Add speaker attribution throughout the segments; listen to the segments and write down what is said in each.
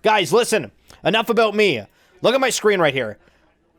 Speaker 1: Guys, listen, enough about me. Look at my screen right here.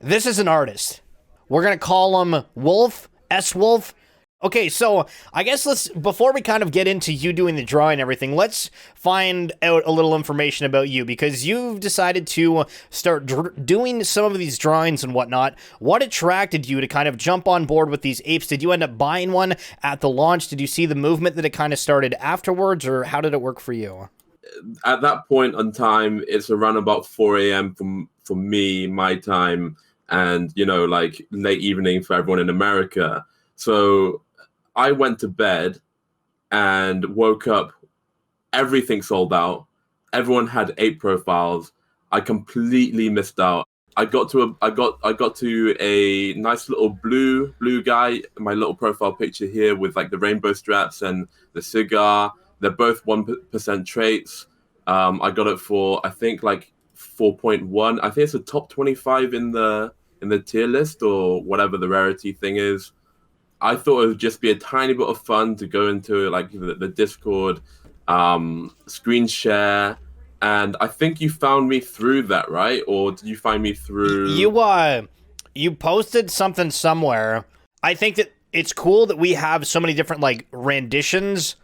Speaker 1: This is an artist. We're going to call him Wolf, S-Wolf. Okay, so I guess before we kind of get into you doing the drawing and everything, let's find out a little information about you, because you've decided to start doing some of these drawings and whatnot. What attracted you to kind of jump on board with these apes? Did you end up buying one at the launch? Did you see the movement that it kind of started afterwards, or how did it work for you?
Speaker 2: At that point in time, it's around about 4 a.m. for me, my time, and, like late evening for everyone in America. So I went to bed and woke up, everything sold out. Everyone had ape profiles. I completely missed out. I got to a nice little blue guy, my little profile picture here with like the rainbow straps and the cigar. They're both 1% traits. I got it for, I think, like 4.1. I think it's a top 25 in the tier list, or whatever the rarity thing is. I thought it would just be a tiny bit of fun to go into like the Discord, screen share, and I think you found me through that, right? Or did you find me through?
Speaker 1: You posted something somewhere. I think that it's cool that we have so many different like renditions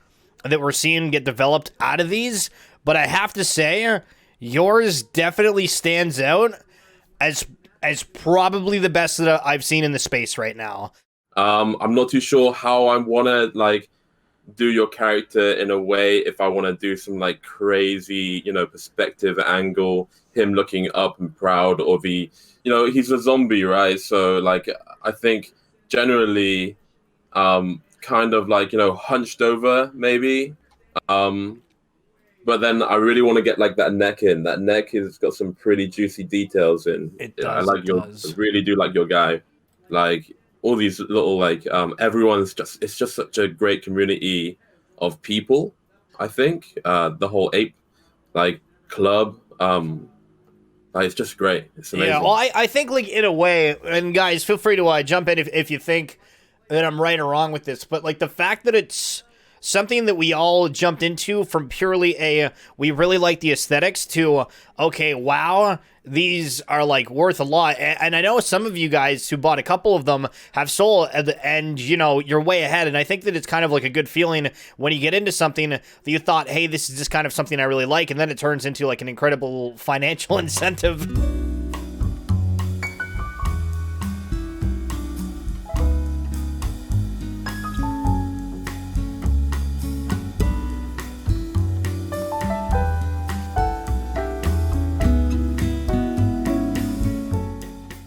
Speaker 1: that we're seeing get developed out of these, but I have to say, yours definitely stands out as probably the best that I've seen in the space right now.
Speaker 2: I'm not too sure how I want to like do your character in a way, if I want to do some like crazy, perspective angle, him looking up and proud, or he's a zombie, right? So like, I think generally, kind of like, hunched over maybe. But then I really want to get like that neck in. That neck has got some pretty juicy details in.
Speaker 1: It does.
Speaker 2: I really do like your guy. Like, all these little like it's just such a great community of people. I think the whole ape like club, like, it's just great. It's amazing.
Speaker 1: Yeah, well, I think like in a way, and guys, feel free to jump in if you think that I'm right or wrong with this, but like the fact that it's something that we all jumped into from purely we really like the aesthetics to, okay, wow, these are like worth a lot. And I know some of you guys who bought a couple of them have sold, and you're way ahead. And I think that it's kind of like a good feeling when you get into something that you thought, hey, this is just kind of something I really like, and then it turns into like an incredible financial incentive.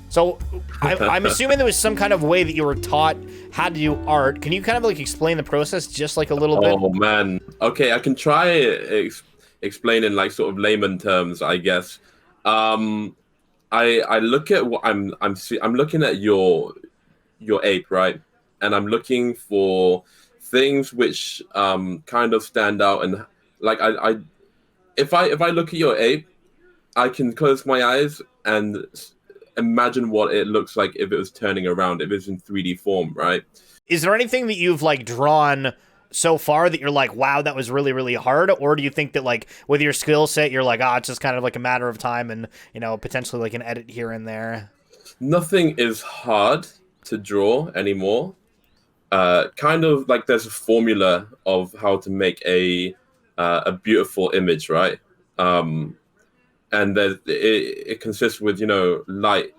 Speaker 1: So I'm assuming there was some kind of way that you were taught how to do art. Can you kind of like explain the process just like a little bit?
Speaker 2: Oh man, okay, I can try explain in like sort of layman terms, I guess. I look at what I'm looking at your ape, right? And I'm looking for things which kind of stand out, and like if I look at your ape, I can close my eyes and imagine what it looks like if it was turning around, if it's in 3D form, right?
Speaker 1: Is there anything that you've like drawn so far that you're like, wow, that was really, really hard? Or do you think that like with your skill set, you're like, it's just kind of like a matter of time and, potentially like an edit here and there?
Speaker 2: Nothing is hard to draw anymore. Kind of like there's a formula of how to make a beautiful image, right? And it consists with, light,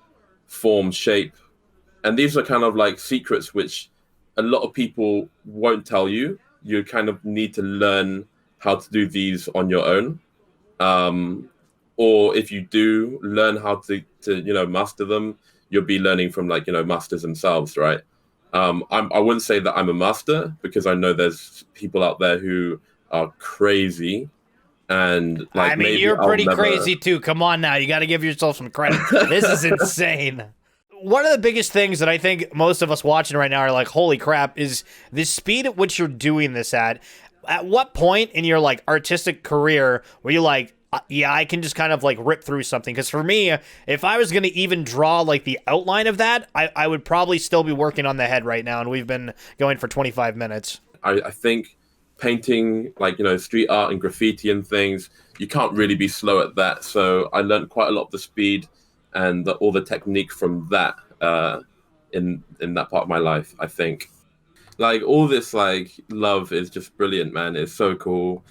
Speaker 2: form, shape. And these are kind of like secrets which a lot of people won't tell you. You kind of need to learn how to do these on your own. Or if you do learn how to master them, you'll be learning from like, masters themselves, right? I wouldn't say that I'm a master, because I know there's people out there who are crazy. And like,
Speaker 1: I mean, you're pretty crazy too. Come on now. You got to give yourself some credit. This is insane. One of the biggest things that I think most of us watching right now are like, holy crap, is the speed at which you're doing this at. At what point in your like artistic career were you like, yeah, I can just kind of like rip through something? Because for me, if I was going to even draw like the outline of that, I would probably still be working on the head right now. And we've been going for 25 minutes.
Speaker 2: I think painting, like, street art and graffiti and things, you can't really be slow at that. So I learned quite a lot of the speed and all the technique from that in that part of my life. I think like all this like love is just brilliant, man. It's so cool.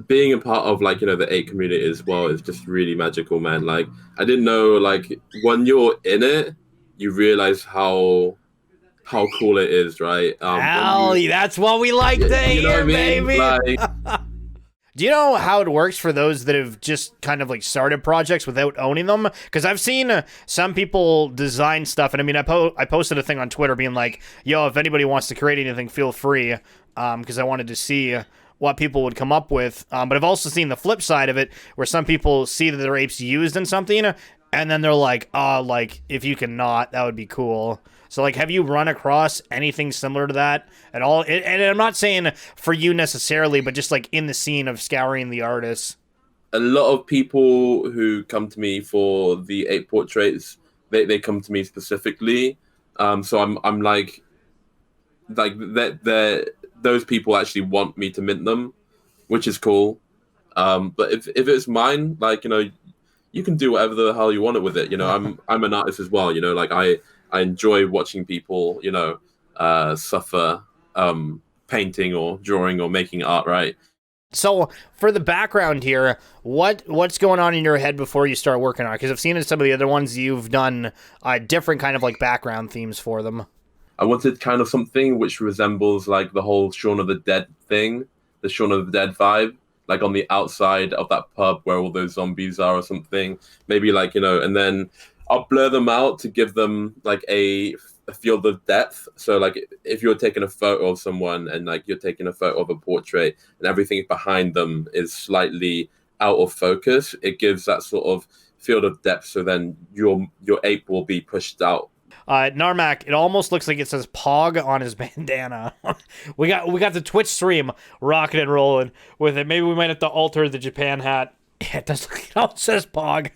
Speaker 2: Being a part of like the Ape community as well is just really magical, man. Like I didn't know, like when you're in it, you realize how cool it is, right?
Speaker 1: That's what we like to
Speaker 2: You know what
Speaker 1: hear,
Speaker 2: I mean?
Speaker 1: baby.
Speaker 2: Like,
Speaker 1: Do you know how it works for those that have just kind of like started projects without owning them? Because I've seen some people design stuff, and I mean, I posted a thing on Twitter being like, "Yo, if anybody wants to create anything, feel free," because I wanted to see what people would come up with. But I've also seen the flip side of it, where some people see that their ape's used in something, and then they're like, "Oh, like if you can not, that would be cool." So, like, have you run across anything similar to that at all? And I'm not saying for you necessarily, but just, like, in the scene of scouring the artists.
Speaker 2: a lot of people who come to me for the ape portraits, they come to me specifically. So I'm like that those people actually want me to mint them, which is cool. But if it's mine, like you can do whatever the hell you want it with it. I'm an artist as well. Like I enjoy watching people, suffer painting or drawing or making art, right?
Speaker 1: So, for the background here, what's going on in your head before you start working on it? Because I've seen in some of the other ones you've done different kind of like background themes for them.
Speaker 2: I wanted kind of something which resembles like the whole Shaun of the Dead thing, the Shaun of the Dead vibe, like on the outside of that pub where all those zombies are or something. Maybe like, and then I'll blur them out to give them like a field of depth. So like if you're taking a photo of someone and like you're taking a photo of a portrait and everything behind them is slightly out of focus, it gives that sort of field of depth. So then your ape will be pushed out.
Speaker 1: Narmak, it almost looks like it says Pog on his bandana. we got the Twitch stream rocking and rolling with it. Maybe we might have to alter the Japan hat. Yeah, it does look, it says Pog.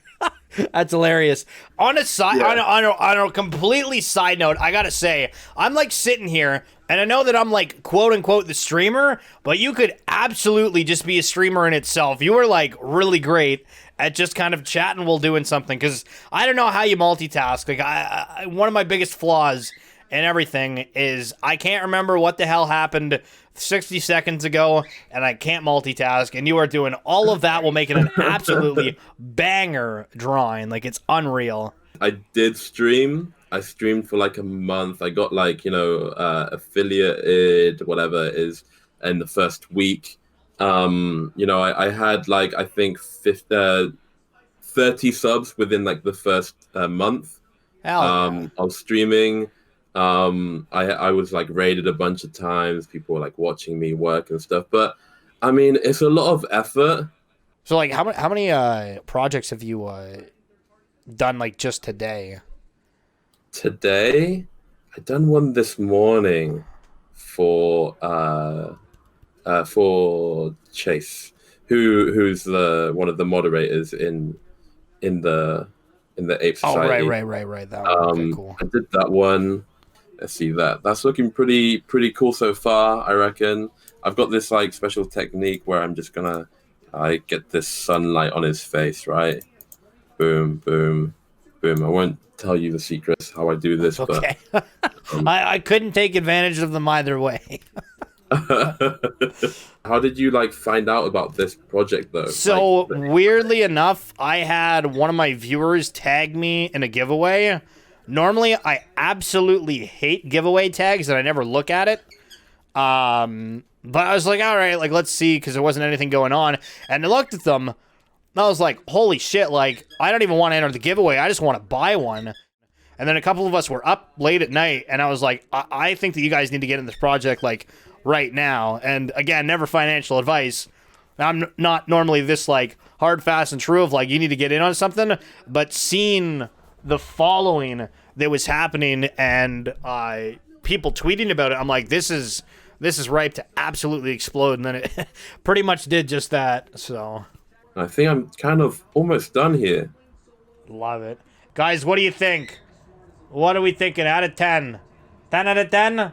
Speaker 1: That's hilarious. On a side, yeah. on a completely side note, I gotta say, I'm like sitting here, and I know that I'm like quote unquote the streamer, but you could absolutely just be a streamer in itself. You were like really great at just kind of chatting while doing something, because I don't know how you multitask. Like I one of my biggest flaws in everything is I can't remember what the hell happened 60 seconds ago, and I can't multitask, and you are doing all of that while making an absolutely banger drawing. Like, it's unreal.
Speaker 2: I did stream. I streamed for like a month. I got like, affiliated, whatever it is, in the first week. I had like, I think 30 subs within like the first month.
Speaker 1: Hell yeah.
Speaker 2: I was streaming. I was like raided a bunch of times. People were like watching me work and stuff, but I mean, it's a lot of effort.
Speaker 1: So like how many projects have you done like just today?
Speaker 2: Today I done one this morning for Chase, who's one of the moderators in the Ape Society.
Speaker 1: Oh right, that one. Okay, cool.
Speaker 2: I did that one. Let's see that's looking pretty cool so far, I reckon. I've got this like special technique where I'm just gonna get this sunlight on his face, right? Boom, boom, boom. I won't tell you the secrets how I do this,
Speaker 1: okay.
Speaker 2: But
Speaker 1: I couldn't take advantage of them either way.
Speaker 2: How did you like find out about this project though?
Speaker 1: So weirdly enough, I had one of my viewers tag me in a giveaway. Normally, I absolutely hate giveaway tags and I never look at it. But I was like, all right, like let's see, because there wasn't anything going on. And I looked at them, and I was like, holy shit, like I don't even want to enter the giveaway. I just want to buy one. And then a couple of us were up late at night, and I was like, I think that you guys need to get in this project like right now. And again, never financial advice. I'm not normally this like hard, fast, and true of like you need to get in on something, but seeing the following that was happening and people tweeting about it, I'm like, this is ripe to absolutely explode. And then it pretty much did just that. So
Speaker 2: I think I'm kind of almost done here.
Speaker 1: Love it. Guys, what do you think? What are we thinking out of 10? 10 out of 10?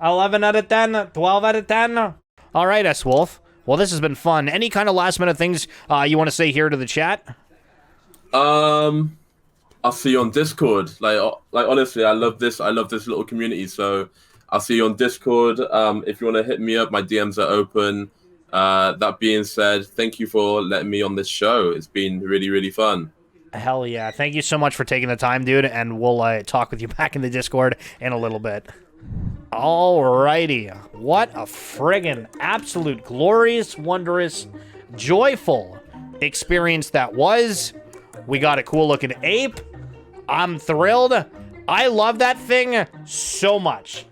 Speaker 1: 11 out of 10? 12 out of 10? All right, S. Wolf. Well, this has been fun. Any kind of last minute things you want to say here to the chat?
Speaker 2: I'll see you on Discord. Like honestly, I love this. I love this little community. So I'll see you on Discord. If you want to hit me up, my DMs are open. That being said, thank you for letting me on this show. It's been really, really fun.
Speaker 1: Hell yeah. Thank you so much for taking the time, dude, and we'll talk with you back in the Discord in a little bit. Alrighty. What a friggin' absolute glorious, wondrous, joyful experience that was. We got a cool looking ape. I'm thrilled. I love that thing so much.